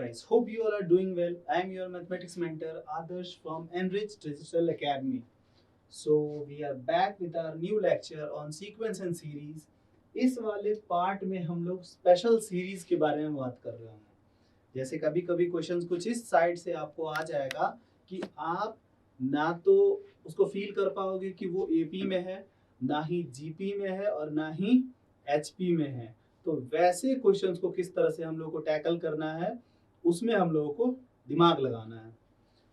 guys, hope you all are doing well. I am your mathematics mentor Adarsh from Enrich Digital Academy. So we are back with our new lecture on sequence and series. इस वाले part में हम लोग special series के बारे में बात कर रहे हैं। जैसे कभी कभी क्वेश्चंस कुछ इस साइड से आपको आ जाएगा कि आप ना तो उसको फील कर पाओगे कि वो एपी में है, ना ही जीपी में है और ना ही एचपी में है। तो वैसे क्वेश्चंस को किस तरह से हम लोग को टैकल करना है, उसमें हम लोगों को दिमाग लगाना है।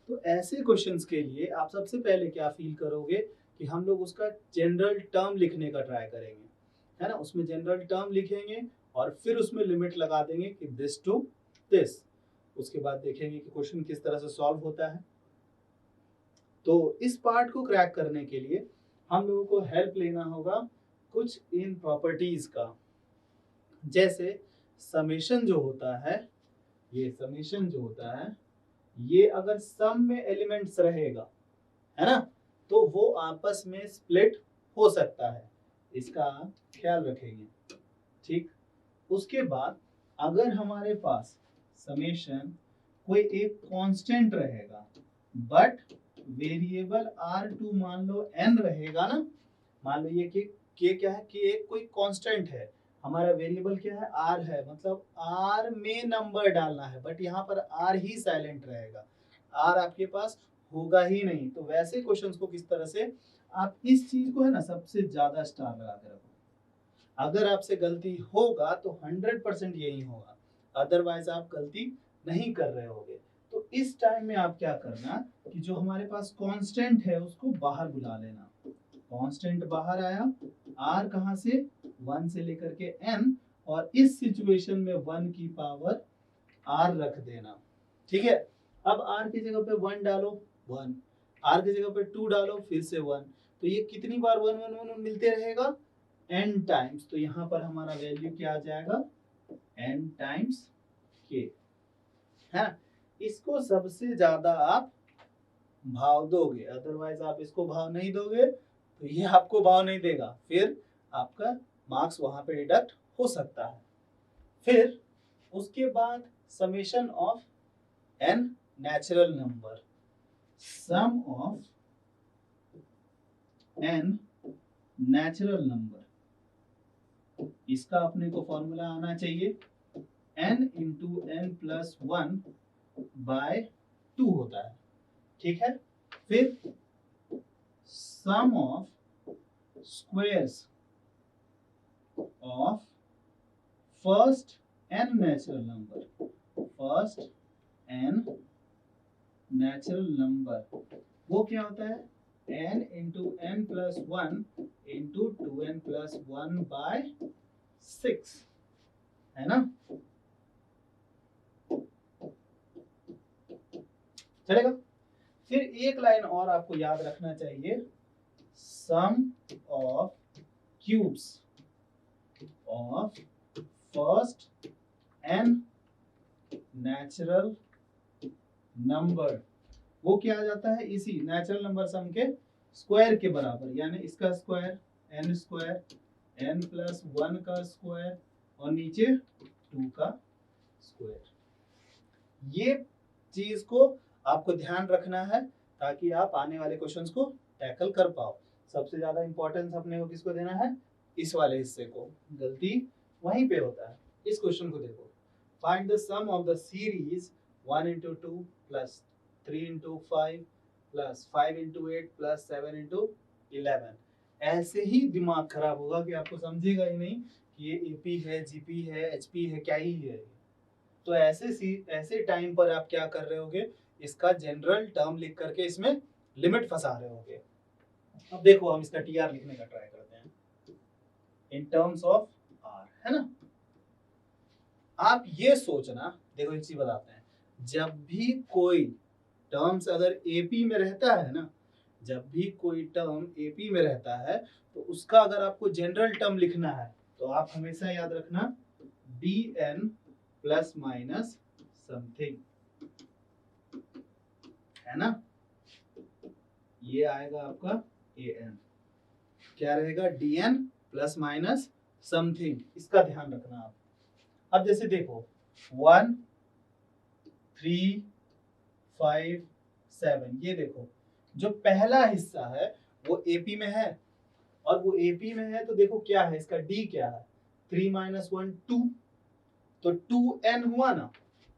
तो ऐसे क्वेश्चंस के लिए आप सबसे पहले क्या फील करोगे कि हम लोग उसका जनरल टर्म लिखने का ट्राई करेंगे, है ना। उसमें जनरल टर्म लिखेंगे और फिर उसमें लिमिट लगा देंगे कि दिस टू दिस। उसके बाद देखेंगे कि क्वेश्चन किस तरह से सॉल्व होता है। तो इस पार्ट को क्रैक करने के लिए हम लोगों को हेल्प लेना होगा कुछ इन प्रॉपर्टीज का। जैसे समेशन जो होता है, ये समेशन जो होता है, ये अगर सम में एलिमेंट्स रहेगा, है ना, तो वो आपस में स्प्लिट हो सकता है। इसका ख्याल रखेंगे, ठीक। उसके बाद अगर हमारे पास समेशन कोई एक कांस्टेंट रहेगा बट वेरिएबल R2 मान लो n रहेगा ना, मान लो ये कि क्या है कि एक कोई कांस्टेंट है, हमारा वेरिएबल क्या है r है, मतलब r में नंबर डालना है, बट यहाँ पर r ही साइलेंट रहेगा, r आपके पास होगा ही नहीं। तो वैसे क्वेश्चंस को किस तरह से आप इस चीज को है ना सबसे ज्यादा स्टार लगा के रखो। अगर आपसे गलती होगा तो 100% यही होगा, अदरवाइज आप गलती नहीं कर रहे होगे। तो इस टाइम में आप क्या करना कि जो हमारे पास कांस्टेंट है उसको बाहर बुला लेना। कांस्टेंट बाहर आया, r कहाँ से 1 से लेकर के n, और इस सिचुएशन में 1 की पावर r रख देना, ठीक है। अब r की जगह पे 1 डालो 1, r की जगह पे 2 डालो फिर से 1, तो ये कितनी बार 1 1 1 मिलते रहेगा n टाइम्स। तो यहाँ पर हमारा वैल्यू क्या आ जाएगा n टाइम्स k, है। इसको सबसे ज्यादा आप भाव दोगे, अदरवाइज आप इसको भाव नहीं दोगे तो ये आपको भाव नहीं देगा, फिर आपका मार्क्स वहां पे डिडक्ट हो सकता है। फिर उसके बाद summation of n natural number, sum of n natural number, इसका अपने को फॉर्मूला आना चाहिए n into n plus 1 by 2 होता है, ठीक है। फिर sum of squares of first n natural number, first n natural number, वो क्या होता है n into n plus 1 into 2n plus 1 by 6, है ना। चलेगा। फिर एक लाइन और आपको याद रखना चाहिए, sum of cubes of first n natural number, वो क्या आ जाता है इसी नेचुरल नंबर सम के स्क्वायर के बराबर, यानी इसका square n square, n plus 1 का स्क्वायर और नीचे 2 का स्क्वायर। ये चीज को आपको ध्यान रखना है ताकि आप आने वाले क्वेश्चंस को टैकल कर पाओ। सबसे ज्यादा इंपॉर्टेंस अपने को किसको देना है, इस वाले हिस्से को, गलती वहीं पे होता है। इस क्वेश्चन को देखो, find the sum of the series 1 into 2 plus 3 into 5 plus 5 into 8 plus 7 into 11। ऐसे ही दिमाग खराब होगा कि आपको समझेगा ही नहीं कि ये एपी है, जीपी है, एचपी है, क्या ही है। तो ऐसे टाइम पर आप क्या कर रहे होगे, इसका जनरल टर्म लिख करके इसमें लिमिट फंसा रहे होगे। अब देखो हम इसका टीआर लिखने का ट्राई करते हैं इन टर्म्स ऑफ आर, है ना। आप ये सोचना, देखो एक चीज बताते हैं, जब भी कोई टर्म्स अगर एपी में रहता है ना, जब भी कोई टर्म एपी में रहता है तो उसका अगर आपको जनरल टर्म लिखना है तो आप हमेशा याद रखना dn प्लस माइनस समथिंग, है ना। ये आएगा आपका an, क्या रहेगा dn प्लस माइनस समथिंग, इसका ध्यान रखना आप। अब जैसे देखो 1 3 5 7। ये देखो जो पहला हिस्सा है वो एपी में है, और वो एपी में है तो देखो क्या है, इसका डी क्या है, 3 - 1 2, तो 2n हुआ ना,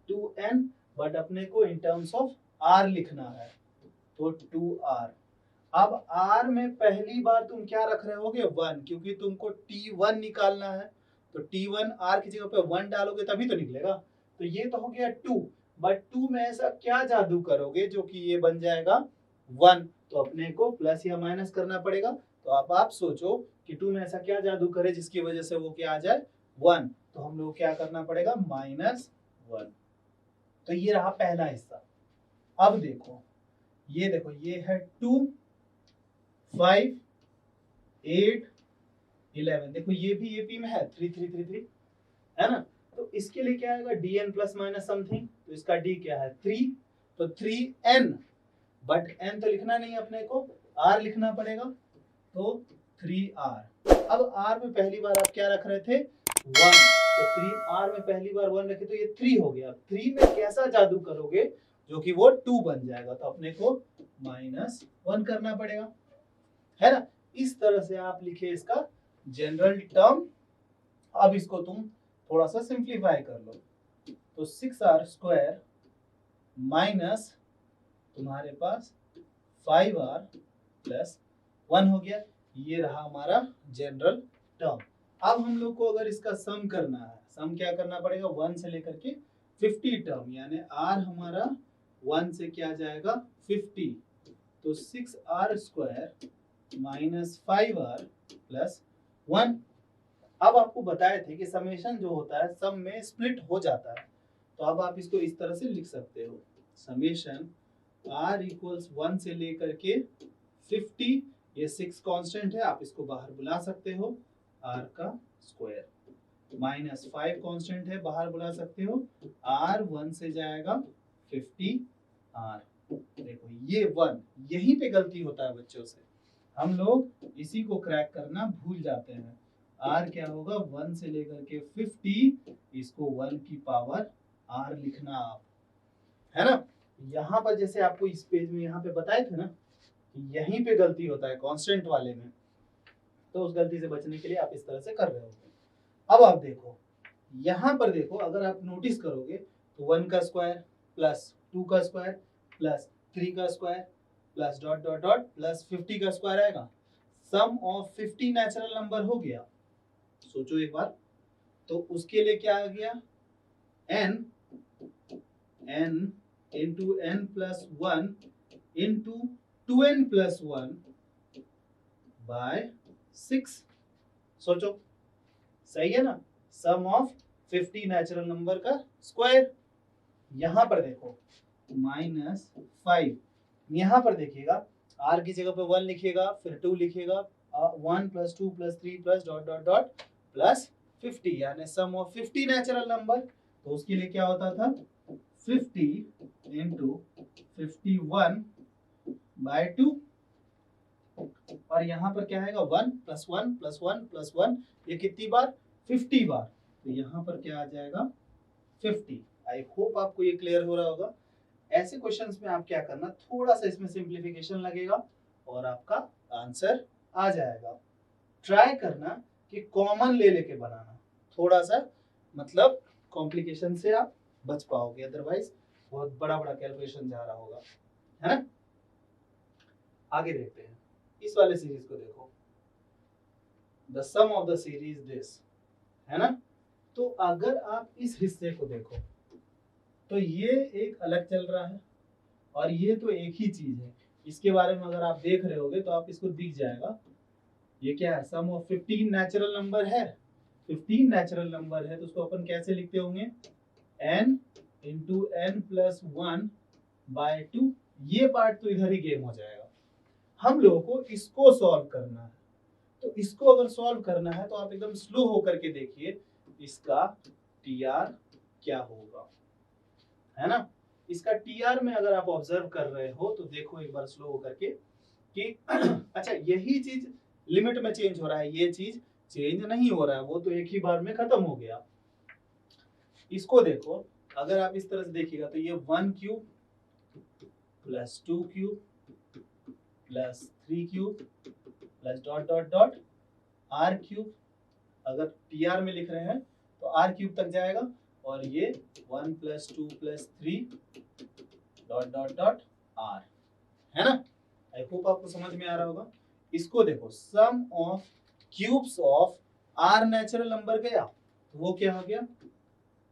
2n, बट अपने को इन टर्म्स ऑफ r लिखना है, तो 2r। अब r में पहली बार तुम क्या रख रहे होगे, 1, क्योंकि तुमको t1 निकालना है, तो t1 r की जगह पे 1 डालोगे तभी तो निकलेगा। तो ये तो हो गया 2, बट 2 में ऐसा क्या जादू करोगे जो कि ये बन जाएगा 1, तो अपने को प्लस या माइनस करना पड़ेगा। तो अब आप सोचो कि 2 में ऐसा क्या जादू करे जिसकी वजह से वो क्या आ जाए 1, तो हम लोग क्या करना पड़ेगा, -1। तो ये रहा पहला हिस्सा। अब देखो ये है 2 5 8 11, देखो ये भी एपी में है, 3 3 3 3 है ना। तो इसके लिए क्या आएगा, dn प्लस माइनस समथिंग, तो इसका d क्या है 3, तो 3n, बट n तो लिखना नहीं अपने को, r लिखना पड़ेगा, तो 3r। अब r में पहली बार आप क्या रख रहे थे 1, तो 3r में पहली बार 1 रखे तो ये 3 हो गया। 3 में कैसा जादू करोगे जो कि वो 2 बन जाएगा, तो अपने को -1 करना पड़ेगा, है ना। इस तरह से आप लिखे इसका जनरल टर्म। अब इसको तुम थोड़ा सा सिंप्लीफाई कर लो, तो 6r² माइनस तुम्हारे पास 5r प्लस 1 हो गया। ये रहा हमारा जनरल टर्म। अब हम लोग को अगर इसका सम करना है, सम क्या करना पड़ेगा, 1 से लेकर के 50 टर्म, यानी r हमारा 1 से क्या जाएगा 50, तो 6r² माइनस 5r प्लस 1। अब आपको बताए थे कि समेशन जो होता है सम में स्प्लिट हो जाता है, तो अब आप इसको इस तरह से लिख सकते हो, समेशन r इक्वल्स 1 से लेकर के 50, ये 6 कांस्टेंट है, आप इसको बाहर बुला सकते हो r का स्क्वायर, माइनस 5 कांस्टेंट है, बाहर बुला सकते हो, r 1 से जाएगा 50r। देखो ये 1, यहीं पे गलती होता है बच्चों से, हम लोग इसी को क्रैक करना भूल जाते हैं। r क्या होगा 1 से लेकर के 50, इसको 1 की पावर r लिखना आप, है ना। यहाँ पर जैसे आपको इस पेज में यहाँ पे बताए थे ना कि यहीं पे गलती होता है कांस्टेंट वाले में, तो उस गलती से बचने के लिए आप इस तरह से कर रहे हो। अब आप देखो यहाँ पर देखो, अगर आप नोटिस करोगे तो 1 का स्क्वायर प्लस 2 का स्क्वायर प्लस 3 का square plus dot dot dot plus 50 का स्क्वायर आएगा। सम ऑफ 50 नेचुरल नंबर हो गया, सोचो एक बार, तो उसके लिए क्या आ गया, n into n plus 1 into 2n plus 1 by 6। सोचो सही है ना, सम ऑफ 50 नेचुरल नंबर का स्क्वायर। यहां पर देखो -5, यहां पर देखिएगा r की जगह पे 1 लिखिएगा, फिर 2 लिखिएगा, 1 plus 2 plus 3 plus dot dot dot plus 50, यानी सम ऑफ 50 नेचुरल नंबर। तो उसके लिए क्या होता था 50 इंटू 51 बाय 2, और यहाँ पर क्या आएगा 1 प्लस 1 प्लस 1 प्लस 1, ये कितनी बार 50 बार, तो यहाँ पर क्या आ जाएगा 50। आई होप आपको ये क्लियर हो रहा होगा। ऐसे क्वेश्चंस में आप क्या करना, थोड़ा सा इसमें सिंप्लीफिकेशन लगेगा और आपका आंसर आ जाएगा। ट्राई करना कि कॉमन ले लेके बनाना, थोड़ा सा मतलब कॉम्प्लिकेशन से आप बच पाओगे, अदरवाइज बहुत बड़ा बड़ा कैलकुलेशन जा रहा होगा, है ना। आगे देखते हैं, इस वाले सीरीज को देखो, the sum of the series this, है ना। तो अगर आप इस हिस्से को देखो तो ये एक अलग चल रहा है और ये तो एक ही चीज है। इसके बारे में अगर आप देख रहे होगे तो आप इसको दिख जाएगा, ये क्या है, सम ऑफ 15 नेचुरल नंबर है। 15 नेचुरल नंबर है तो उसको अपन कैसे लिखते होंगे, n into n plus 1 by 2। ये पार्ट तो इधर ही गेम हो जाएगा, हम लोगों को इसको सॉल्व करना है। तो इसको अगर सॉल्व करना है तो आप एकदम स्लो होकर के देखिए इसका TR क्या होगा, है ना। इसका TR में अगर आप ऑब्जर्व कर रहे हो तो देखो एक बार स्लो होकर के कि अच्छा यही चीज लिमिट में चेंज हो रहा है, ये चीज चेंज नहीं हो रहा है, वो तो एक ही बार में खत्म हो गया। इसको देखो, अगर आप इस तरह से देखिएगा तो ये 1 cube plus 2 cube plus 3 cube plus dot dot dot r cube, अगर टीआर में लिख रहे हैं तो आर क्यूब तक जाएगा, और ये 1 plus 2 plus 3 dot dot dot are, है ना। आई होप आपको समझ में आ रहा होगा। इसको देखो, sum of cubes of r natural number गया तो वो क्या हो गया,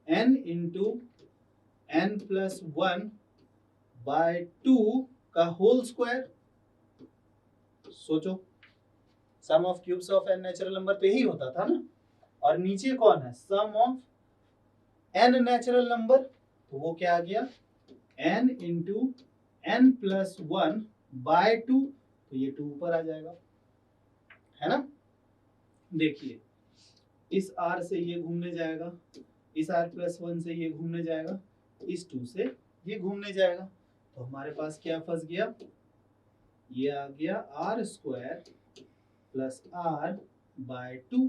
n into n plus 1 by 2 का होल स्क्वायर। सोचो, sum of cubes of n natural number तो यही होता था ना, और नीचे कौन है, sum of n natural number, तो वो क्या आ गया, n into n plus 1 by 2, तो ये 2 ऊपर आ जाएगा, है ना। देखिए, इस r से ये घूमने जाएगा, इस r प्लस 1 से ये घूमने जाएगा, इस 2 से ये घूमने जाएगा, तो हमारे पास क्या फंस गया, ये आ गया R square plus r by 2,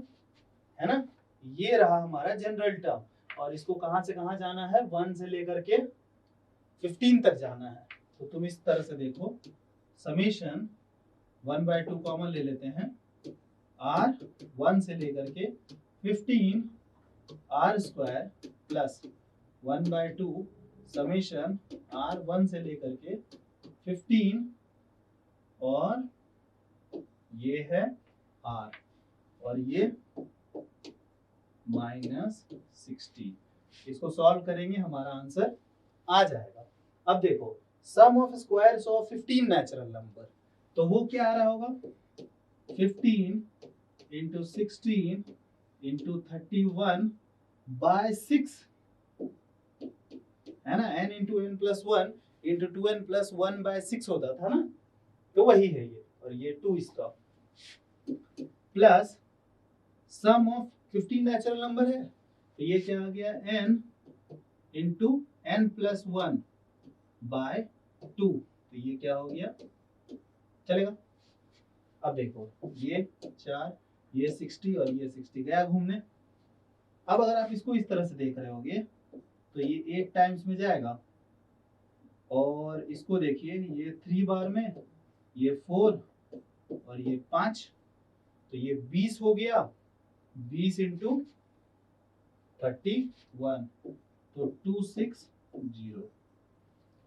है ना। ये रहा हमारा जनरल टर्म, और इसको कहां से कहां जाना है, 1 से लेकर के 15 तक जाना है। तो तुम इस तरह से देखो, समीशन 1 बाय 2 कॉमन ले लेते हैं, r 1 से लेकर के 15 r square plus 1 by 2 summation r 1 से लेकर के 15, और ये है r, और ये माइनस 60। इसको सॉल्व करेंगे, हमारा आंसर आ जाएगा। अब देखो, sum of squares of 15 natural number, तो वो क्या आ रहा होगा, 15 इंटू 16 इंटू 31 बाय 6, है ना। n into n plus 1 into 2n plus 1 by 6 होता था ना, तो वही है ये, और ये 2 इसका, plus sum of 15 natural number है, तो ये क्या आ गया, n into n plus 1 by 2, तो ये क्या हो गया, चलेगा। अब देखो, ये 4, ये 60 और ये 60 गया घूमने। अब अगर आप इसको इस तरह से देख रहे होगे तो ये 8 टाइम्स में जाएगा, और इसको देखिए, ये 3 बार में, ये 4 और ये 5, तो ये 20 हो गया, 20 इंटू 31, तो 260।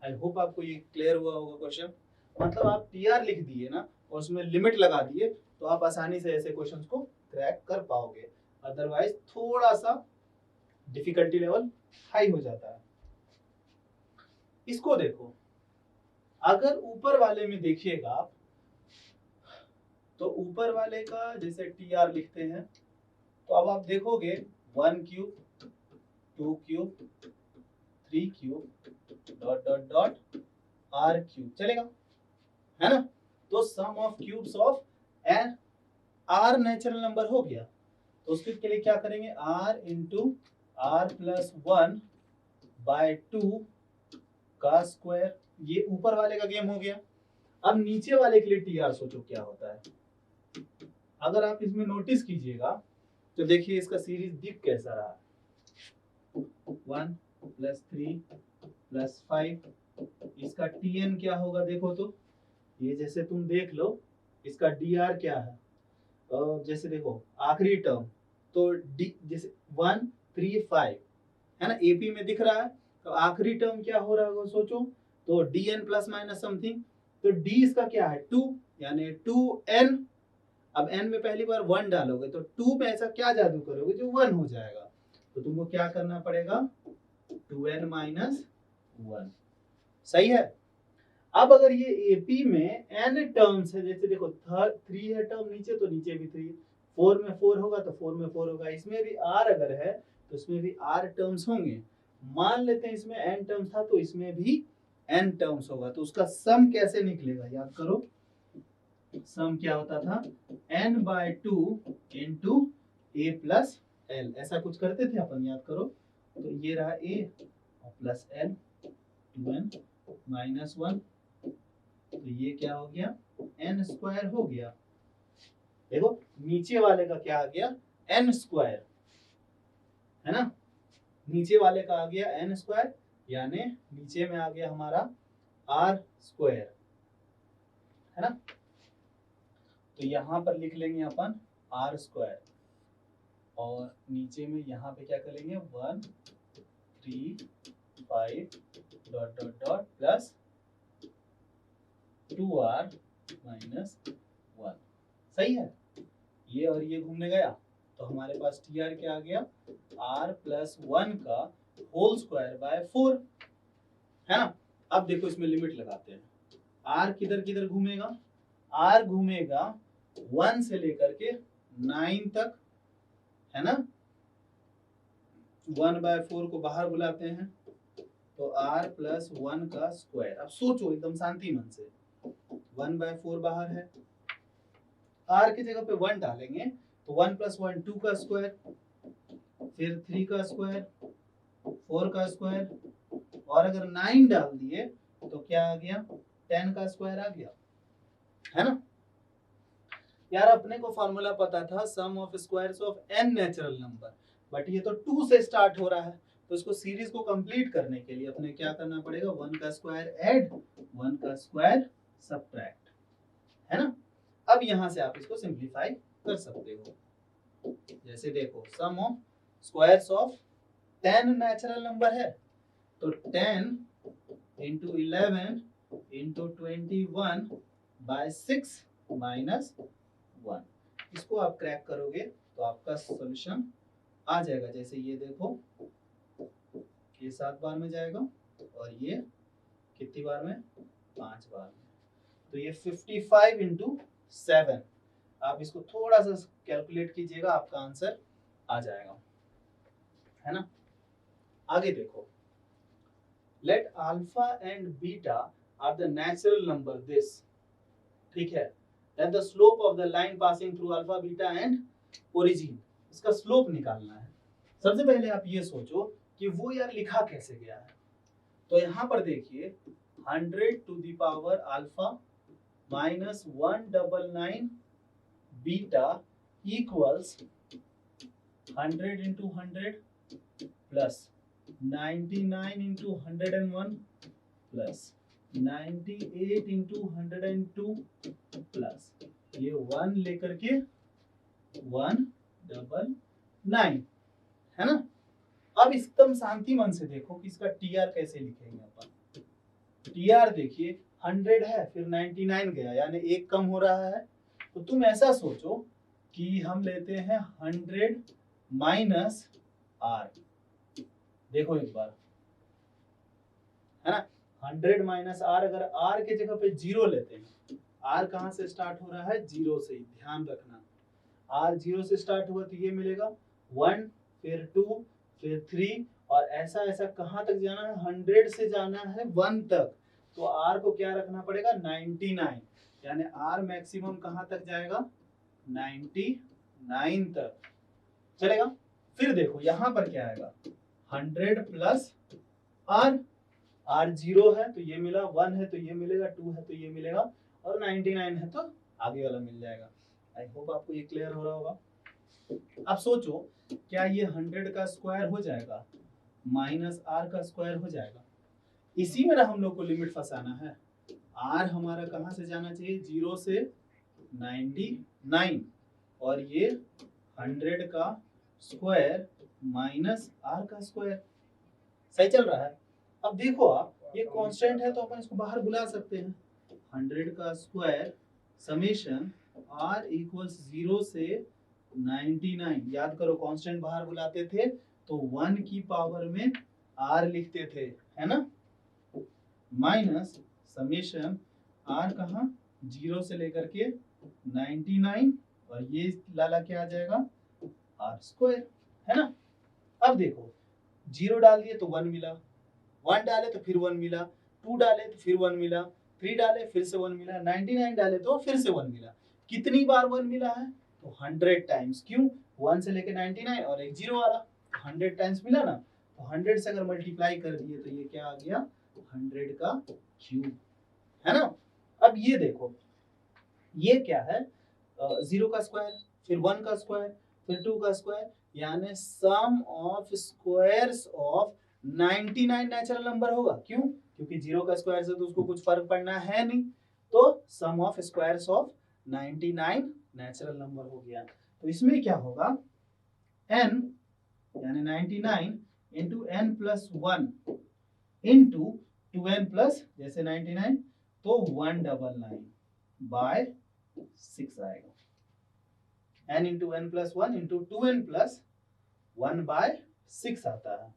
आई होप आपको ये क्लियर हुआ होगा क्वेश्चन। मतलब आप टीआर लिख दिए ना और उसमें लिमिट लगा दिए, तो आप आसानी से ऐसे क्वेश्चंस को क्रैक कर पाओगे, अदरवाइज थोड़ा सा डिफिकल्टी लेवल हाई हो जाता है। इसको देखो, अगर ऊपर वाले में देखिएगा आप, तो ऊपर वाले का जैसे टीआर लिखते हैं, तो अब आप देखोगे 1 cube 2 cube 3 cube dot dot dot r cube, चलेगा, है ना। तो sum of cubes of n r natural number हो गया, तो उसके लिए क्या करेंगे, r into r plus 1 by 2 का स्क्वायर, ये ऊपर वाले का गेम हो गया। अब नीचे वाले के लिए टीआर सोचो क्या होता है। अगर आप इसमें नोटिस कीजिएगा तो देखिए इसका सीरीज दिख कैसा रहा, 1 प्लस 3 प्लस 5, इसका टीएन क्या होगा देखो, तो ये जैसे तुम देख लो, इसका डीआर क्या है, जैसे देखो आखिरी टर्म, तो डी जैसे 1 3 5 है ना, एपी में दिख रहा है, तो आखिरी टर्म क्या हो रहा होगा सोचो, तो D N plus minus something, तो डी इसका क्या है 2, यानी 2n। अब n में पहली बार 1 डालोगे तो 2 में ऐसा क्या जादू करोगे जो 1 हो जाएगा, तो तुमको क्या करना पड़ेगा, 2n माइनस 1, सही है। अब अगर ये एपी में n टर्म्स है, जैसे देखो 3 है टर्म नीचे, तो नीचे भी 3, 4 में 4 होगा तो 4 में 4 होगा, इसमें भी r अगर है तो इसमें भी r टर्म्स होंगे। मान लेते हैं इसमें n टर्म्स था तो इसमें भी n टर्म्स होगा, तो उसका सम कैसे निकलेगा, याद करो, सम क्या होता था, n by 2 into a plus l, ऐसा कुछ करते थे अपन, याद करो। तो ये रहा a plus l, 2n minus 1, तो ये क्या हो गया, n स्क्वायर हो गया। देखो नीचे वाले का क्या आ गया, n स्क्वायर, है ना। नीचे वाले का आ गया n स्क्वायर, यानी नीचे में आ गया हमारा r स्क्वायर, है ना। तो यहाँ पर लिख लेंगे अपन r स्क्वायर, और नीचे में यहाँ पे क्या करेंगे 1 3 5 dot dot dot plus 2r minus 1। सही है, ये और ये घूमने गया तो हमारे पास टी आर क्या आ गया, r प्लस 1 का होल स्क्वायर बाय 4, है ना। अब देखो इसमें लिमिट लगाते हैं, r किधर किधर घूमेगा, r घूमेगा 1 से लेकर के 9 तक, है ना। 1/4 को बाहर बुलाते हैं तो r प्लस 1 का स्क्वायर। अब सोचो एकदम शांति मन से, 1/4 बाहर है, r की जगह पे 1 डालेंगे तो 1 प्लस 1 2 का स्क्वायर, फिर 3 का स्क्वायर, 4 का स्क्वायर, और अगर 9 डाल दिए तो क्या आ गया 10 का स्क्वायर आ गया, है ना। यार अपने को फॉर्मूला पता था sum of squares of n natural number, but ये तो 2 से स्टार्ट हो रहा है, तो इसको सीरीज को कंप्लीट करने के लिए अपने क्या करना पड़ेगा, 1 का स्क्वायर ऐड 1 का स्क्वायर सब्ट्रैक्ट, है ना। अब यहां से आप इसको सिंप्लीफाई कर सकते हो। जैसे देखो sum of squares of 10 natural number है, तो 10 into 11 into 21 by 6 minus 1, इसको आप क्रैक करोगे तो आपका सॉल्यूशन आ जाएगा। जैसे ये देखो, ये 7 बार में जाएगा और ये कितनी बार में, 5 बार में, तो ये 55 into 7। आप इसको थोड़ा सा कैलकुलेट कीजिएगा, आपका आंसर आ जाएगा, है ना। आगे देखो, let alpha and beta are the natural number this, ठीक है, then the slope of the line passing through alpha beta and origin, इसका स्लोप निकालना है। सबसे पहले आप ये सोचो कि वो यार लिखा कैसे गया है, तो यहाँ पर देखिए 100 to the power alpha minus 199 beta equals 100 into 100 plus 99 into 101 plus 98 into 102 plus ये 1 लेकर के 199, है ना। अब एकदम शांति मन से देखो कि इसका टी आर कैसे लिखेंगे अपन। टी आर देखिए 100 है, फिर 99 गया, यानी एक कम हो रहा है, तो तुम ऐसा सोचो कि हम लेते हैं 100 माइनस आर, देखो एक बार, है ना। 100 माइनस आर, अगर आर के जगह पे 0 लेते हैं, आर कहाँ से स्टार्ट हो रहा है, 0 से, ध्यान रखना। आर 0 से स्टार्ट हुआ तो ये मिलेगा 1, फिर 2, फिर 3, और ऐसा ऐसा कहाँ तक जाना है, 100 से जाना है 1 तक, तो आर को क्या रखना पड़ेगा 99, यानी आर मैक्सिमम कहाँ तक जाएगा 99 तक चलेगा। फिर देखो यहाँ पर क्या आएगा, 100 प्लस आर, आर 0 है तो ये मिला, 1 है तो ये मिलेगा, 2 है तो ये मिलेगा, और 99 है तो आगे वाला मिल जाएगा। आई होप आपको ये क्लियर हो रहा होगा। अब सोचो क्या ये 100 का स्क्वायर हो जाएगा माइनस आर का स्क्वायर हो जाएगा, इसी में ना हम लोग को लिमिट फंसाना है। आर हमारा कहाँ से जाना चाहिए, 0 से 99, और ये 100 का स्क्वायर माइनस आर का स्क्वायर, सही चल रहा है। अब देखो आप, ये कांस्टेंट है तो अपन इसको बाहर बुला सकते हैं, 100 का स्क्वायर समेशन r इक्वल्स 0 से 99, याद करो कांस्टेंट बाहर बुलाते थे तो 1 की पावर में r लिखते थे, है ना, माइनस समेशन r कहाँ 0 से लेकर के 99, और ये लाला क्या आ जाएगा r स्क्वायर, है ना। अब देखो 0 डाल दिए तो 1 मिला, 1 डाले तो फिर 1 मिला, 2 डाले तो फिर 1 मिला, 3 डाले फिर से 1 मिला, 99 डाले तो फिर से 1 मिला। कितनी बार 1 मिला है, तो 100 टाइम्स, क्यों 1 से लेके 99 और एक 0 वाला, 100 टाइम्स मिला ना, तो 100 से अगर मल्टीप्लाई कर दिए तो ये क्या आ गया 100 का क्यूब, है ना। अब ये देखो ये क्या है, 0 का स्क्वायर, फिर 1 का स्क्वायर, फिर 2 का स्क्वायर, यानी sum of squares of 99 natural number होगा। क्यों? क्योंकि 0 का स्क्वायर से तो उसको कुछ फर्क पड़ना है नहीं, तो sum of squares of 99 natural number हो गया। तो इसमें क्या होगा, n यानी 99 into n plus 1 into 2n plus जैसे 99 तो 199 बाय 6 आएगा। n into n plus 1 into 2n plus 1 by 6 आता है।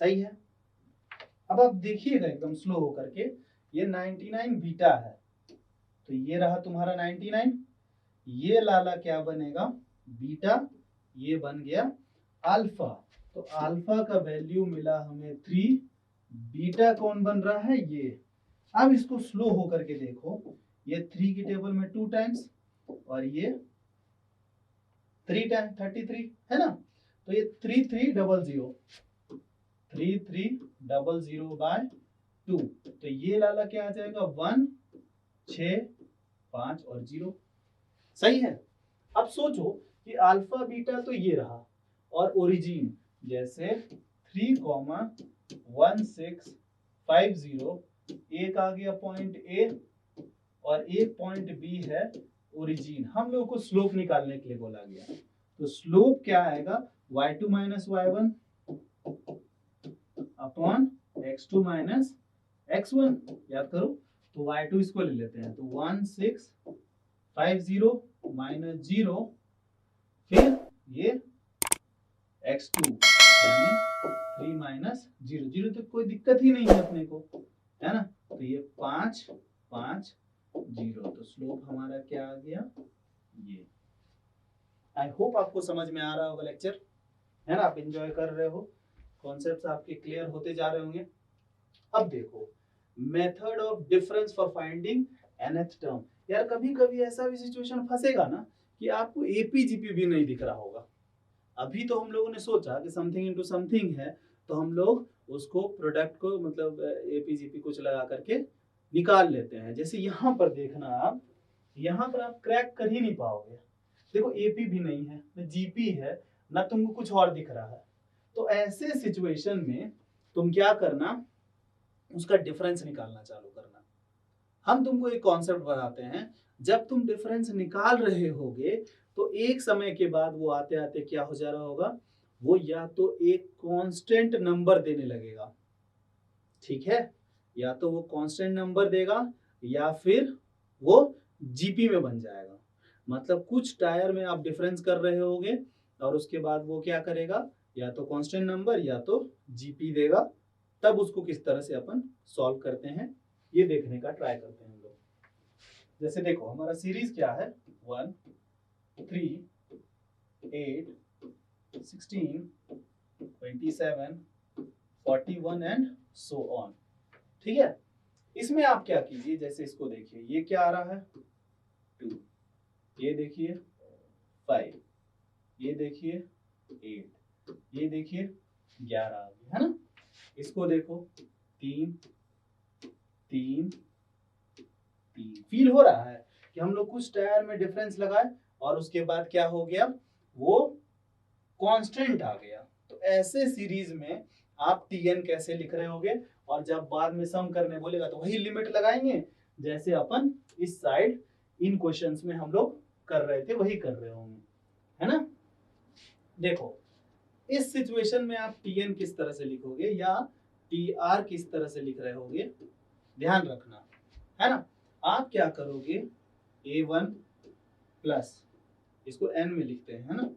सही है। अब आप देखिएगा एकदम स्लो होकर के, ये 99 बीटा है, तो ये रहा तुम्हारा 99, ये लाला क्या बनेगा बीटा, ये बन गया अल्फा। तो अल्फा का वैल्यू मिला हमें 3, बीटा कौन बन रहा है ये। अब इसको स्लो होकर के देखो, ये 3 की टेबल में 2 टाइम्स और ये 3 टाइम्स 33 है ना, तो ये 3300 3300 बाय 2, तो ये लाला क्या आ जाएगा 1 6 5 और 0। सही है। अब सोचो कि अल्फा बीटा तो ये रहा और ओरिजिन जैसे 3,1650, एक आ गया पॉइंट ए और एक पॉइंट बी है ओरिजिन। हम लोग को स्लोप निकालने के लिए बोला गया, तो स्लोप क्या आएगा y2 minus y1 upon x2 minus x1। याद करो, तो y2 इसको ले लेते हैं, तो 1650 माइनस 0, फिर ये x2 यानी 3 माइनस 0, 0 तो कोई दिक्कत ही नहीं है अपने को, है ना, तो ये 5 5 0, तो स्लोप हमारा क्या आ गया ये। आई होप आपको समझ में आ रहा होगा लेक्चर, है ना, आप एंजॉय कर रहे हो, कॉन्सेप्ट्स आपके क्लियर होते जा रहे होंगे। अब देखो method of difference for finding nth term. यार कभी कभी ऐसा भी सिचुएशन फंसेगा ना कि आपको एपीजीपी भी नहीं दिख रहा होगा। अभी तो हम लोगों ने सोचा कि समथिंग इनटू समथिंग है, तो हम लोग उसको प्रोडक्ट को मतलब एपीजीपी कुछ लगा करके निकाल लेते हैं। जैसे यहाँ पर देखना, आप यहाँ पर आप क्रैक कर ही नहीं पाओगे। देखो एपी भी नहीं है, ना जीपी है, ना तुमको कुछ और दिख रहा है। तो ऐसे सिचुएशन में तुम क्या करना, उसका डिफरेंस निकालना चालू करना। हम तुमको एक कॉन्सेप्ट बताते हैं, जब तुम डिफरेंस निकाल रहे होगे तो एक समय के बाद वो आते आते क्या हो जा रहा होगा, वो या तो एक कांस्टेंट नंबर देने लगेगा, ठीक है, या तो वो कांस्टेंट नंबर देगा या फिर वो जीपी में बन जाएगा। मतलब कुछ टायर में आप डिफरेंस कर रहे होगे और उसके बाद वो क्या करेगा, या तो कांस्टेंट नंबर या तो जीपी देगा। तब उसको किस तरह से अपन सॉल्व करते हैं ये देखने का ट्राई करते हैं हम लोग। जैसे देखो हमारा सीरीज क्या है, 1 3 8 16 27 41 एंड सो ऑन। ठीक है, इसमें आप क्या कीजिए, जैसे इसको देखिए, ये क्या आ रहा है 2, ये देखिए 5, ये देखिए 8, ये देखिए 11 आ गया, है ना। इसको देखो 3 3 3। फील हो रहा है कि हम लोग कुछ टायर में डिफरेंस लगाए और उसके बाद क्या हो गया, वो कांस्टेंट आ गया। तो ऐसे सीरीज में आप टीएन कैसे लिख रहे होगे, और जब बाद में सम करने बोलेगा तो वही लिमिट लगाएंगे जैसे अपन इस साइड इन क्वेश्चंस में हम लोग कर रहे थे, वही कर रहे होंगे, है ना। देखो इस सिचुएशन में आप टीएन किस तरह से लिखोगे या टीआर किस तरह से लिख रहे होगे, ध्यान रखना, है ना। आप क्या करोगे, a1 प्लस, इसको n में लिखते हैं, है ना,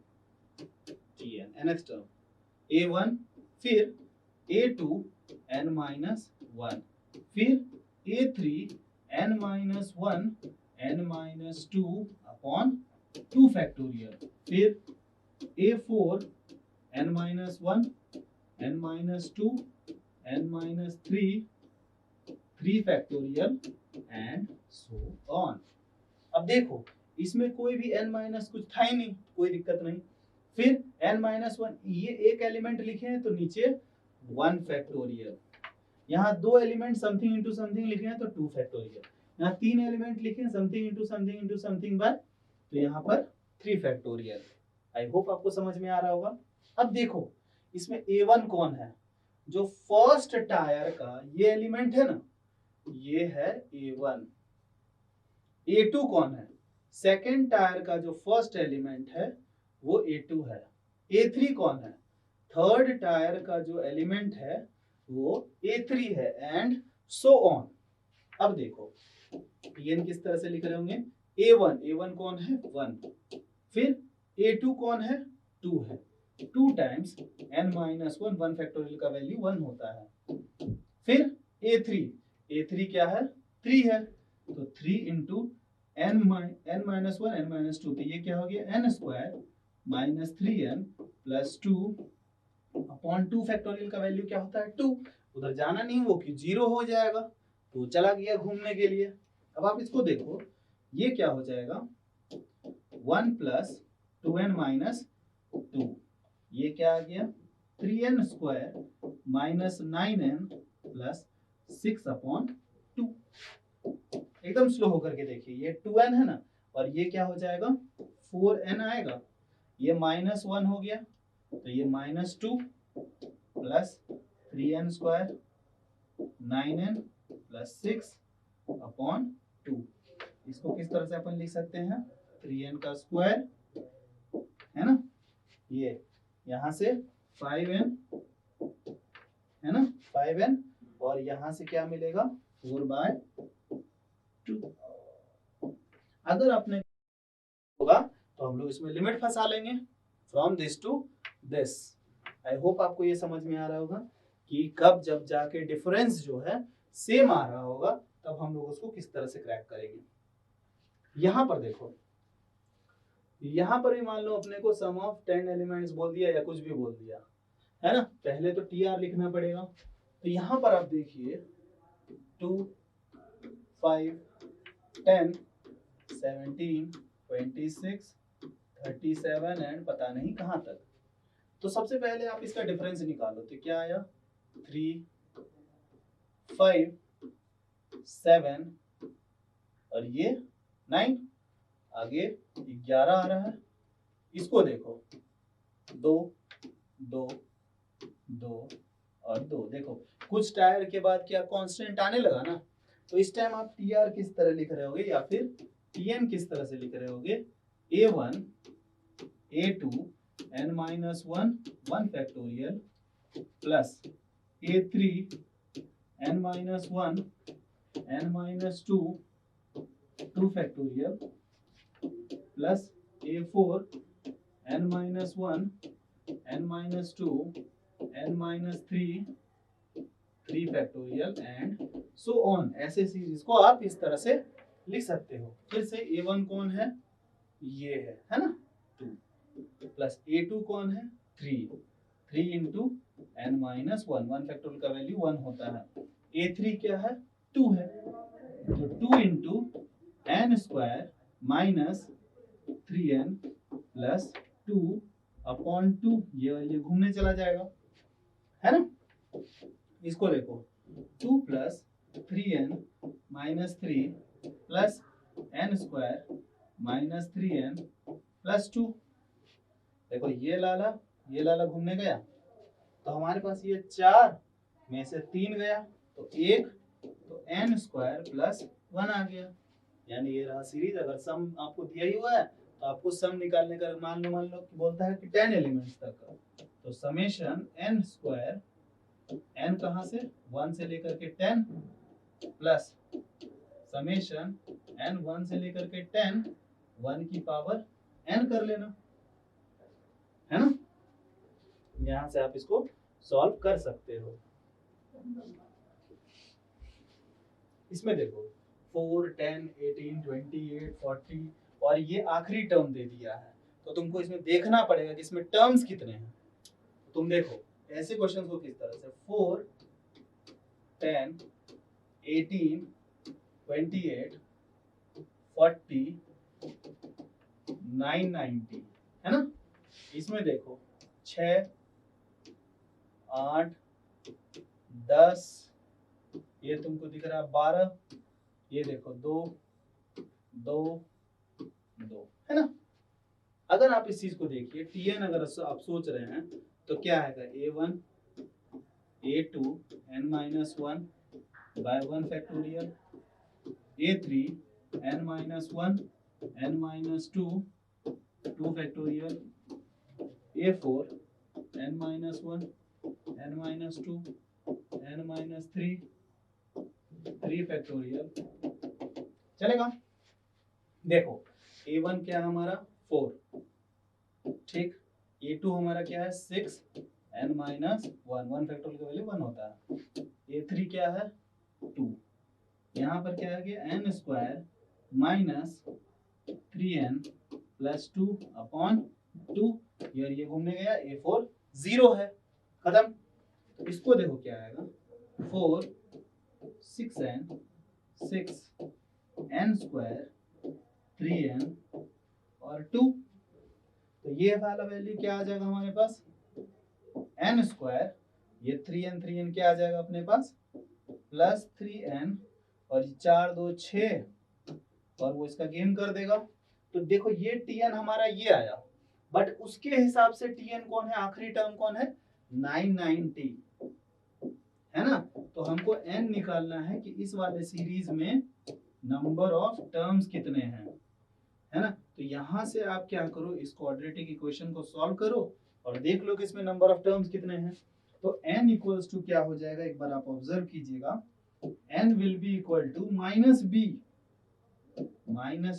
tn nth टर्म a1, फिर a2 n माइनस 1, फिर a3 n minus 1 n minus 2 upon 2 factorial, फिर a4 n minus 1 n minus 2 n minus 3 factorial and so on. अब देखो इसमें कोई भी n माइनस कुछ था ही नहीं, कोई दिक्कत नहीं। फिर n माइनस 1, ये एक एलिमेंट लिखे हैं तो नीचे 1 फैक्टोरियल, यहाँ 2 एलिमेंट समथिंग इंटू समथिंग लिखे हैं तो 2 फैक्टोरियल, यहाँ 3 एलिमेंट लिखे हैं something into something into something bye, तो यहाँ पर 3 फैक्टोरियल। आई होप आपको समझ में आ रहा होगा। अब देखो इसमें A1 कौन है, जो फर्स्ट टायर का ये एलिमेंट है ना, ये है A1। A2 कौन है, सेकेंड टायर का जो फर्स्ट एलिमेंट है वो A2 है। A3 कौन है, थर्ड टायर का जो एलिमेंट है वो A3 है, एंड सो ऑन। अब देखो Pn किस तरह से लिख रहे होंगे, A1 कौन है 1, फिर A2 कौन है 2 है, 2 टाइम्स n-1, 1 फैक्टोरियल का वैल्यू 1 होता है। फिर A3 क्या है 3 है, तो 3 इंटू n-1 n-2, तो ये क्या हो गया n square minus 3n plus 2 upon 2 factorial का वैल्यू क्या होता है 2। उधर जाना नहीं, वो कि 0 हो जाएगा, तो चला गया घूमने के लिए। अब आप इसको देखो, ये क्या हो जाएगा 1 प्लस 2n माइनस 2, ये क्या आ गया 3n square minus 9n plus 6 upon 2। एकदम स्लो होकर के देखिए, ये 2n है ना, और ये क्या हो जाएगा 4n आएगा, ये माइनस 1 हो गया, तो ये minus 2 plus 3n square 9n plus 6 upon 2। इसको किस तरह से अपन लिख सकते हैं 3n का स्क्वायर है ना, ये यहाँ से 5n है ना 5n, और यहाँ से क्या मिलेगा 4/2। अगर आपने होगा तो हम लोग इसमें लिमिट फंसा लेंगे from this to this. I hope आपको ये समझ में आ रहा होगा कि कब जब जाके डिफरेंस जो है सेम आ रहा होगा तब हम लोग उसको किस तरह से क्रैक करेंगे। यहाँ पर देखो, यहाँ पर भी मान लो अपने को सम ऑफ 10 एलिमेंट्स बोल दिया या कुछ भी बोल दिया है ना, पहले तो TR लिखना पड़ेगा। तो यहाँ पर आप देखिए 2 5 10 17 26 37 एंड पता नहीं कहाँ तक। तो सबसे पहले आप इसका डिफरेंस निकालो, तो क्या आया 3 5 7 और ये 9, आगे 11 आ रहा है। इसको देखो 2 2 2 और 2, देखो कुछ टायर के बाद क्या कांस्टेंट आने लगा ना, तो इस टाइम आप TR किस तरह लिख रहे होगे या फिर TN किस तरह से लिख रहे होगे, A1 A2 n-1 1 factorial plus A3 n-1 n-2 2 factorial plus A4 n-1 n-2 n-3 3 factorial and so on. ऐसे सीरीज को आप इस तरह से लिख सकते हो। फिर से A1 कौन है, ये है ना 2, प्लस A2 कौन है 3 इंटू n-1 1 फैक्टोरियल का वैल्यू 1 होता है। A3 क्या है 2 है, तो 2 into n square minus 3n plus 2 upon 2, ये घूमने चला जाएगा है ना। इसको देखो 2 plus 3n minus 3 plus n square minus 3n plus 2। देखो ये लाला घूमने गया, तो हमारे पास ये 4 में से 3 गया तो 1, तो n स्क्वायर प्लस 1 आ गया। यानी ये रहा सीरीज। अगर सम आपको दिया ही हुआ है तो आपको सम निकालने का मान लो कि बोलता है कि 10 एलिमेंट्स तक का, तो समेशन n स्क्वायर n कहाँ से 1 से लेकर के 10 प्लस समेशन n 1 से लेकर के 10 1 की पावर n कर लेना है ना। यहाँ से आप इसको सॉल्व कर सकते हो। इसमें देखो 4 10 18 28 40 और ये आखिरी टर्म दे दिया है, तो तुमको इसमें देखना पड़ेगा कि इसमें टर्म्स कितने हैं। तुम देखो ऐसे क्वेश्चन को किस तरह से 4 10 18 28 40 990 है ना। इसमें देखो 6 8 10, ये तुमको दिख रहा है 12, ये देखो 2 2 2 है ना। अगर आप इस चीज को देखिए Tn अगर आप सोच रहे हैं तो क्या आएगा A1 A2 n-1 by 1 factorial A3 n-1 n-2 2 factorial A4 n-1 n-2 n-3 3 factorial। चलेगा? देखो A1 क्या है हमारा 4, ठीक, A2 हमारा क्या है 6 n-1 1 फैक्टोरियल का वैल्यू 1 होता है, A3 क्या है 2, यहाँ पर क्या है कि n square minus 3n plus 2 upon 2, ये घूमने गया, A4 0 है, खत्म। तो इसको देखो क्या आएगा 4 6n 6n स्क्वायर 3n और 2, तो ये वाला वैल्यू क्या आ जाएगा हमारे पास n स्क्वायर, ये 3n क्या आ जाएगा अपने पास प्लस 3n और 4 2 6 और वो इसका गेन कर देगा। तो देखो ये Tn हमारा ये आया, बट उसके हिसाब से Tn कौन है, आखिरी टर्म कौन है 990 है ना। तो हमको n निकालना है कि इस वाले सीरीज में नंबर ऑफ टर्म्स कितने हैं, है ना। तो यहां से आप क्या करो, इस क्वाड्रेटिक इक्वेशन को सॉल्व करो और देख लो कि इसमें नंबर ऑफ टर्म्स कितने हैं। तो n इक्वल्स टू क्या हो जाएगा, एक बार आप ऑब्जर्व कीजिएगा, n will be equal to minus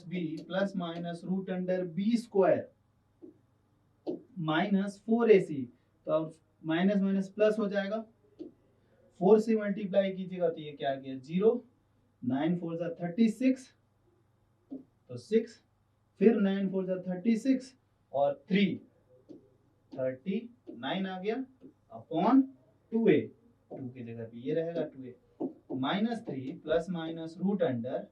B plus minus root under B square minus 4ac, तो अब माइनस माइनस प्लस हो जाएगा, 4 से मल्टीप्लाई कीजिएगा तो ये क्या आ गया 0, 9 4 जा 36 तो 6, फिर 9 4 जा 36 और 3 39 आ गया अपॉन 2a, 2 की जगह पे ये रहेगा 2a minus 3 plus minus root under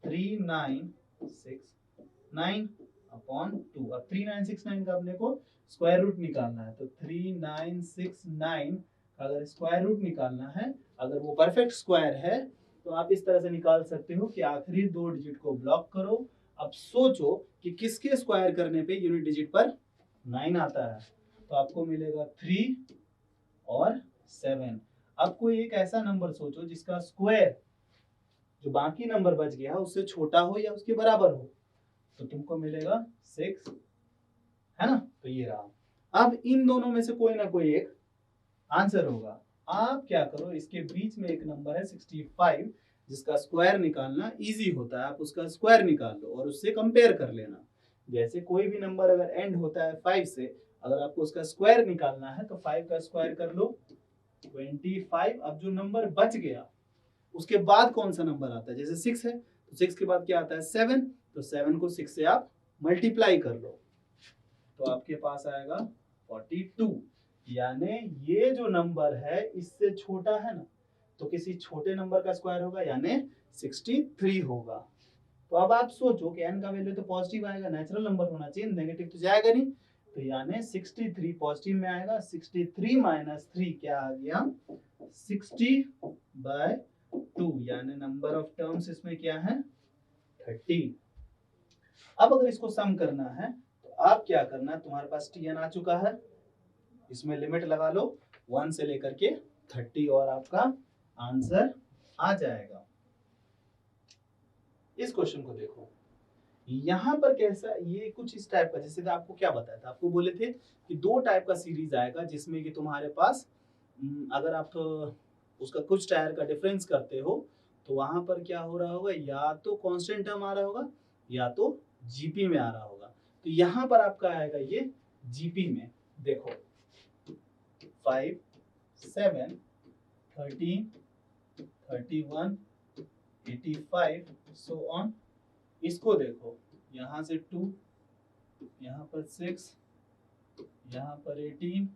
3969 upon 2। अब 3969 का अपने को स्क्वायर रूट निकालना है, तो 3969 का अगर स्क्वायर रूट निकालना है, अगर वो परफेक्ट स्क्वायर है तो आप इस तरह से निकाल सकते हो कि आखिरी 2 डिजिट को ब्लॉक करो। अब सोचो कि किसके स्क्वायर करने पे यूनिट डिजिट पर 9 आता है, तो आपको मिलेगा 3 और 7। अब कोई एक ऐसा नंबर सोचो जिसका स्क्वायर जो बाकी नंबर बच गया उससे छोटा हो या उसके बराबर हो, तो तुमको मिलेगा 6, है ना। तो ये रहा। अब इन दोनों में से कोई ना कोई एक आंसर होगा। आप क्या करो, इसके बीच में एक नंबर है 65 जिसका स्क्वायर निकालना इजी होता है, आप उसका स्क्वायर निकाल लो और उससे कंपेयर कर लेना। जैसे कोई भी नंबर अगर एंड होता है 5 से, अगर आपको उसका स्क्वायर निकालना है तो 5 का स्क्वायर कर लो 25। अब जो नंबर बच गया उसके बाद कौन सा नंबर आता है, जैसे 6 है तो 6 के बाद क्या आता है 7, तो 7 को 6 से आप मल्टीप्लाई कर लो तो आपके पास आएगा 42। यानी ये जो नंबर है इससे छोटा है ना, तो किसी छोटे नंबर का स्क्वायर होगा यानी 63 होगा। तो अब आप सोचो कि n का वैल्यू तो पॉजिटिव आएगा, नेचुरल नंबर होना चाहिए, नेगेटिव तो जाएगा नहीं, तो यानी 63 पॉजिटिव में आएगा, 63 माइनस 3 क्या आ गया 60/2, यानी नंबर ऑफ टर्म्स इसमें क्या है 30। अब अगर इसको सम करना है तो आप क्या करना है, तुम्हारे पास Tn आ चुका है, इसमें लिमिट लगा लो 1 से लेकर के 30 और आपका आंसर आ जाएगा। इस क्वेश्चन को देखो, यहाँ पर कैसा, ये कुछ इस टाइप का, जैसे आपको क्या बताया था, आपको बोले थे कि 2 टाइप का सीरीज आएगा जिसमें कि तुम्हारे पास अगर आप उसका कुछ टायर का डिफरेंस करते हो तो वहां पर क्या हो रहा होगा, या तो कांस्टेंट टर्म आ रहा होगा या तो जीपी में आ रहा होगा। तो यहाँ पर आपका आएगा ये जीपी में। देखो 5 7 13 31 85 सो ऑन। इसको देखो, यहाँ से 2, यहाँ पर 6, यहाँ पर 18,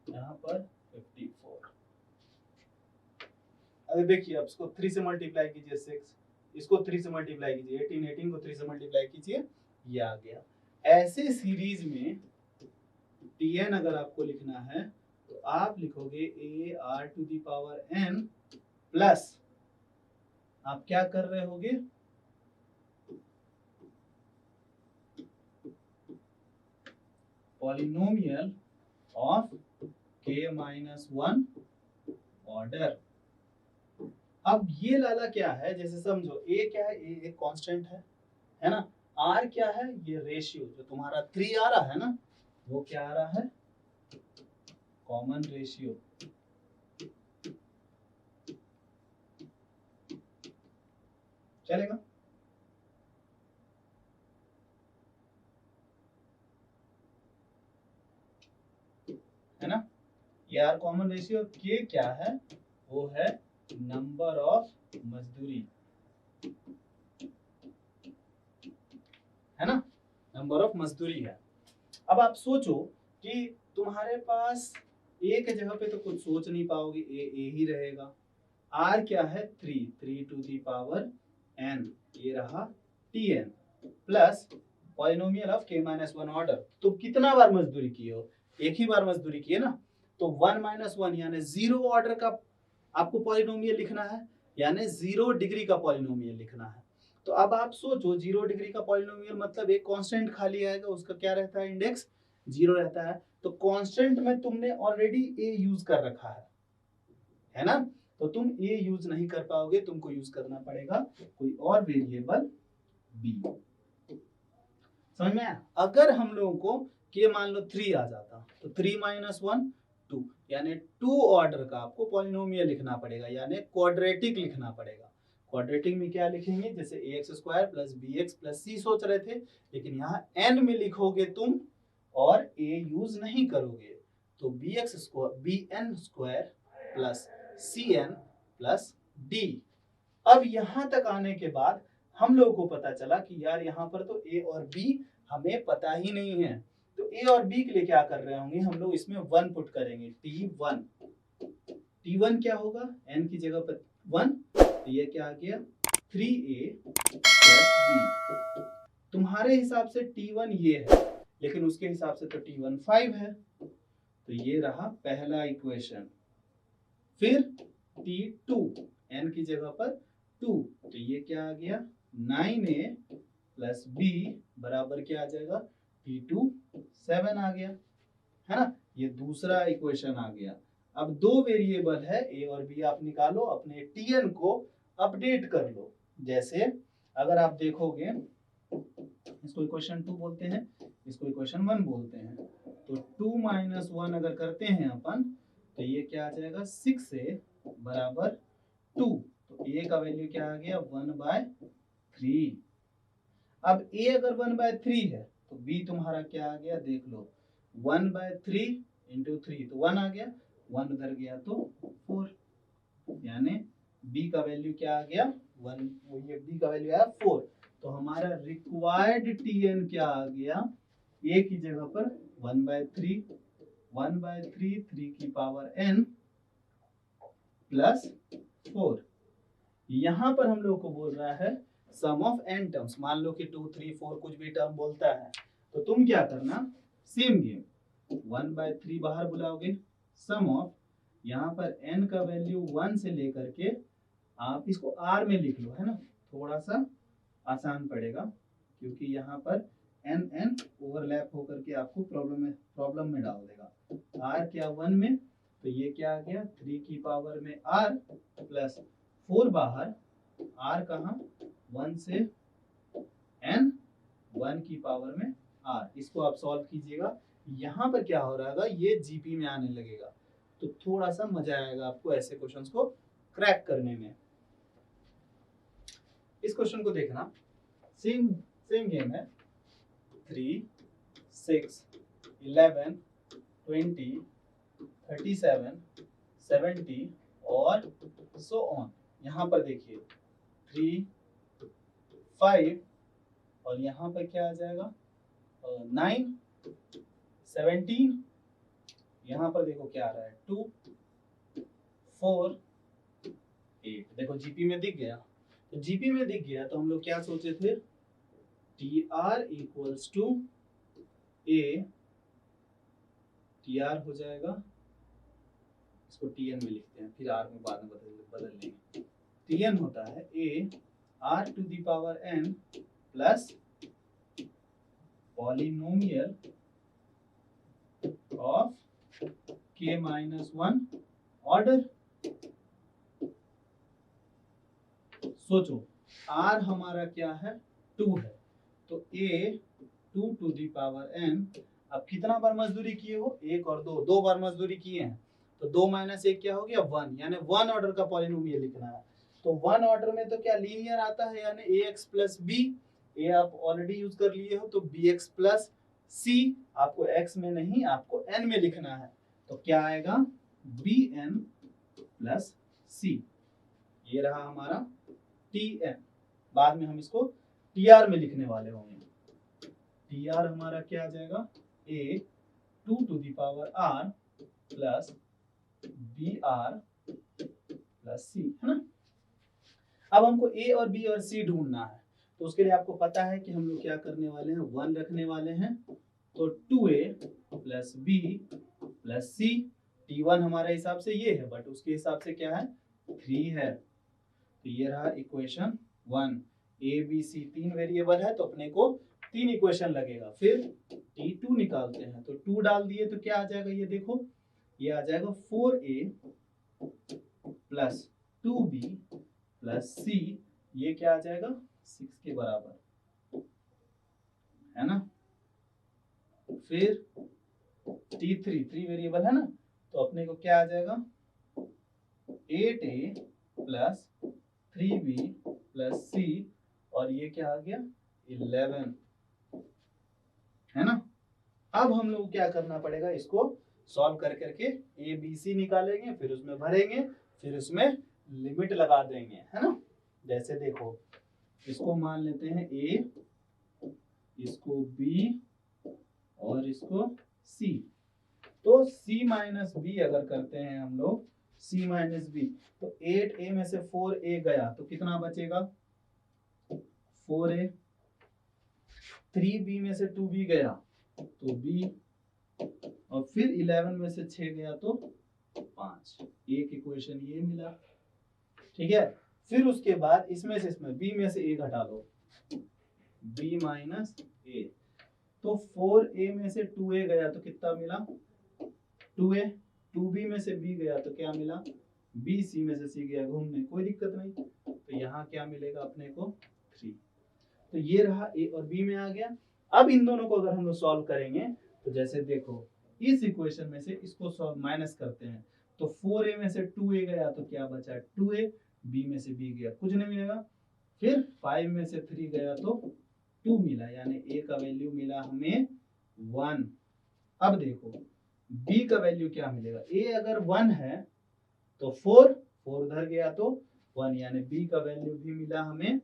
यहाँ पर 54। अरे देखिए, अब इसको 3 से मल्टीप्लाई कीजिए 6, इसको 3 से मल्टीप्लाई कीजिए 18, 18 को 3 से मल्टीप्लाई कीजिए, ये आ गया। ऐसे सीरीज में Tn अगर आपको लिखना है तो आप लिखोगे AR⁴n प्लस आप क्या कर रहे होगे पॉलिनोमियल ऑफ k-1 ऑर्डर। अब ये लाला क्या है, जैसे समझो a क्या है, a एक कांस्टेंट है ना। r क्या है, ये रेशियो जो तुम्हारा 3 आ रहा है ना, वो क्या आ रहा है, कॉमन रेशियो। चलेगा? है ना, ये r कॉमन रेशियो। k क्या है, वो है नंबर ऑफ मजदूरी, है ना, नंबर ऑफ मजदूरी है। अब आप सोचो कि तुम्हारे पास ए के जगह पे तो कुछ सोच नहीं पाओगे, ए ही रहेगा। आर क्या है, 3 टू दी पावर एन, ये रहा tn plus polynomial of k-1 order. तो कितना बार मजदूरी किए हो, एक ही बार मजदूरी किए ना, तो 1 - 1 यानी 0 ऑर्डर का आपको पॉलिनोमियल लिखना है, यानी 0 डिग्री का पॉलिनोमियल लिखना है। तो अब आप सोचो 0 डिग्री का पॉलिनोमियल मतलब एक कांस्टेंट खाली आएगा, उसका क्या रहता है, इंडेक्स 0 रहता है। तो कांस्टेंट में तुमने ऑलरेडी a यूज कर रखा है ना, तो तुम a यूज नहीं कर पाओगे, तुमको यूज करना पड़ेगा कोई और वेरिएबल b। समझ में आया? अगर हम लोगों को k मान लो 3 आ जाता, तो 3 - 1 2, यानी 2 ऑर्डर का आपको पॉलिनोमियल लिखना पड़ेगा, यानी क्वाड्रेटिक लिखना पड़ेगा। क्वाड्रेटिक में क्या लिखेंगे, जैसे ax² + bx + c सोच रहे थे, लेकिन यहाँ n में लिखोगे तुम और a यूज नहीं करोगे, तो bn² + cn + d। अब यहाँ तक आने के बाद हम लोगों को पता चला कि यार यहाँ पर तो a और b हमें पता ही नहीं है, तो a और b के लिए क्या कर रहे होंगे हम लोग, इसमें 1 पुट करेंगे, t1। t1 क्या होगा, n की जगह पर 1, तो ये क्या आ गया, 3a + b। तुम्हारे हिसाब से t1 ये है, लेकिन उसके हिसाब से तो t1 5 है, तो ये रहा पहला इक्वेशन। फिर t2, n की जगह पर 2, तो ये क्या आ गया, 9a + b बराबर क्या आ जाएगा, t2 7 आ गया, है ना। ये दूसरा इक्वेशन आ गया। अब दो वेरिएबल है a और b, आप निकालो, अपने tn को अपडेट कर लो। जैसे अगर आप देखोगे, इसको इक्वेशन 2 बोलते हैं, इसको इक्वेशन 1 बोलते हैं, तो 2 - 1 अगर करते हैं अपन, तो ये क्या आ जाएगा, 6a = 2, तो a का वैल्यू क्या आ गया, 1/3। अब a अगर 1/3 है, तो b तुम्हारा क्या आ गया, देख लो, 1/3 × 3, तो 1 आ गया, 1 उधर गया तो 4, यानी b का वैल्यू क्या आ गया, 1, ये b का वैल्यू आया 4। तो हमारा रिक्वायर्ड tn क्या आ गया, a की जगह पर 1/3, 1/3 3 की पावर n + 4। यहाँ पर हम लोग को बोल रहा है सम ऑफ n टर्म्स। मान लो कि 2 3 4 कुछ भी टर्म बोलता है, तो तुम क्या करना, सेम गेम, 1/3 बाहर बुलाओगे, सम ऑफ, यहाँ पर n का वैल्यू 1 से लेकर के आप इसको r में लिख लो, है ना, थोड़ा सा आसान पड़ेगा, क्योंकि यहाँ पर n ओवरलैप होकर के आपको प्रॉब्लम में डाल देगा। r क्या 1 में, तो ये क्या आ गया, 3 की पावर में r + 4 बाहर, r कहाँ, 1 से n, 1 की पावर में r। इसको आप सॉल्व कीजिएगा, यहाँ पर क्या हो रहा है, ये जीपी में आने लगेगा, तो थोड़ा सा मजा आएगा आपको ऐसे क्वेश्चंस को क्रैक करने में। इस क्वेश्चन को देखना, सेम गेम है, 3 6 11 20 37 70 और सो ऑन। यहाँ पर देखिए 3 5 और यहाँ पर क्या आ जाएगा, 9 17, यहाँ पर देखो क्या आ रहा है, 2 4 8। देखो जीपी में दिख गया, तो जीपी में दिख गया, तो हम लोग क्या सोचे थे, tr = a, tr हो जाएगा, इसको tn में लिखते हैं, फिर r में बाद में बदल लेंगे। tn होता है a r⁴ plus polynomial k minus 1 order. सोचो r हमारा क्या है 2 है, तो a 2 to the power n। अब कितना बार मजदूरी किए हो, एक और दो बार मजदूरी किए हैं, तो 2 माइनस 1 क्या हो गया 1, यानी 1 ऑर्डर का पॉलिनोमियल लिखना है। तो 1 ऑर्डर में तो क्या लीनियर आता है, यानी ax प्लस बी, ए आप ऑलरेडी यूज कर लिए हो, तो bx प्लस सी, आपको x में नहीं आपको n में लिखना है, तो क्या आएगा bn प्लस सी, ये रहा हमारा tn। बाद में हम इसको tr में लिखने वाले होंगे। tr हमारा क्या आ जाएगा a 2 to the power r plus br plus c, है ना। अब हमको a और b और c ढूंढना है, तो उसके लिए आपको पता है कि हम लोग क्या करने वाले हैं, 1 रखने वाले हैं, तो 2a plus b plus c। t1 हमारे हिसाब से ये है, बट उसके हिसाब से क्या है 3 है, तो ये रहा equation 1। a b c 3 variable है, तो अपने को 3 इक्वेशन लगेगा। फिर t2 निकालते हैं, तो 2 डाल दिए तो क्या आ जाएगा, ये देखो, ये आ जाएगा 4a plus 2b plus c, ये क्या आ जाएगा 6 के बराबर, है ना। फिर t3 3 वेरिएबल है ना, तो अपने को क्या आ जाएगा 8a plus 3b plus c, और ये क्या आ गया 11, है ना। अब हम लोग क्या करना पड़ेगा, इसको सॉल्व कर करके ए बी सी निकालेंगे, फिर उसमें भरेंगे, फिर उसमें लिमिट लगा देंगे, है ना। जैसे देखो, इसको मान लेते हैं ए, इसको बी और इसको सी, तो c माइनस बी अगर करते हैं हम लोग, c माइनस बी, तो 8a में से 4a गया तो कितना बचेगा 4a, 3b में से 2b गया तो b, और फिर 11 में से 6 गया तो 5, एक इक्वेशन ये मिला, ठीक है। फिर उसके बाद इसमें b में से a घटा लो, b माइनस a, तो 4a में से 2a गया तो कितना मिला 2a, 2b में से b गया तो क्या मिला b, c में से c गया घूमने, कोई दिक्कत नहीं, तो यहाँ क्या मिलेगा अपने को 3। तो ये रहा a और b में आ गया। अब इन दोनों को अगर हम लोग सॉल्व करेंगे, तो जैसे देखो इस इक्वेशन में से इसको सॉल्व माइनस करते हैं, तो 4a में से 2a गया तो क्या बचा 2a, b में से b गया कुछ नहीं मिलेगा, फिर 5 में से 3 गया तो 2 मिला, यानी a का वैल्यू मिला हमें 1। अब देखो b का वैल्यू क्या मिलेगा, a अगर 1 है तो 4 उधर गया तो 1, यानी b का वैल्यू भी मिला हमें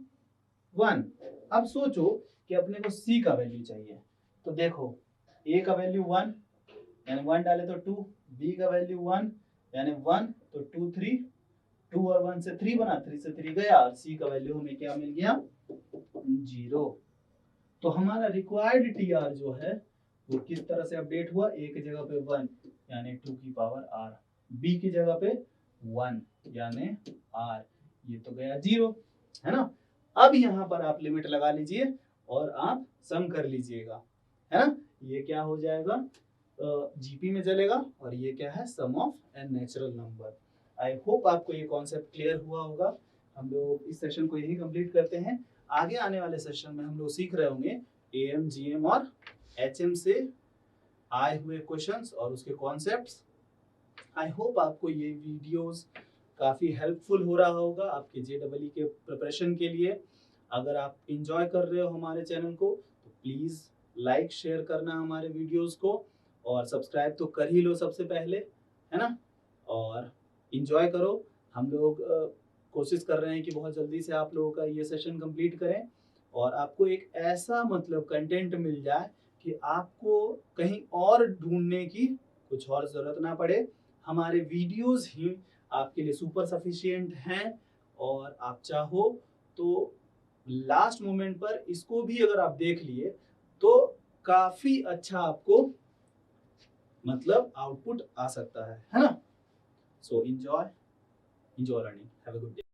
1। अब सोचो कि अपने को c का वैल्यू चाहिए, तो देखो a का वैल्यू 1 यानी 1 डाले तो 2, b का वैल्यू 1 यानी 1, तो 2 3, 2 और 1 से 3 बना, 3 से 3 गया, और c का वैल्यू हमें क्या मिल गया 0। तो हमारा रिक्वायर्ड tr जो है वो किस तरह से अपडेट हुआ, a की जगह पे 1 यानी 2 की पावर r, b की जगह पे 1 यानी r, ये तो गया 0, है ना। अब यहाँ पर आप लिमिट लगा लीजिए और आप सम कर लीजिएगा, है ना। ये क्या हो जाएगा जीपी में चलेगा, और ये क्या है sum of n natural number. I hope आपको ये कॉन्सेप्ट क्लियर हुआ होगा। हम लोग इस सेशन को यही कंप्लीट करते हैं। आगे आने वाले सेशन में हम लोग सीख रहे होंगे एएम, जीएम और एचएम से आए हुए क्वेश्चंस और उसके कॉन्सेप्ट्स। आई होप आपको ये वीडियोस काफ़ी हेल्पफुल हो रहा होगा आपके जेईई के प्रिपरेशन के लिए। अगर आप इंजॉय कर रहे हो हमारे चैनल को, तो प्लीज़ लाइक शेयर करना हमारे वीडियोस को, और सब्सक्राइब तो कर ही लो सबसे पहले, है ना। और इंजॉय करो। हम लोग कोशिश कर रहे हैं कि बहुत जल्दी से आप लोगों का ये सेशन कंप्लीट करें, और आपको एक ऐसा मतलब कंटेंट मिल जाए कि आपको कहीं और ढूंढने की कुछ और ज़रूरत ना पड़े। हमारे वीडियोस ही आपके लिए सुपर सफिशिएंट हैं, और आप चाहो तो लास्ट मोमेंट पर इसको भी अगर आप देख लिए तो काफ़ी अच्छा आपको मतलब आउटपुट आ सकता है ना। सो enjoy learning, have a good day.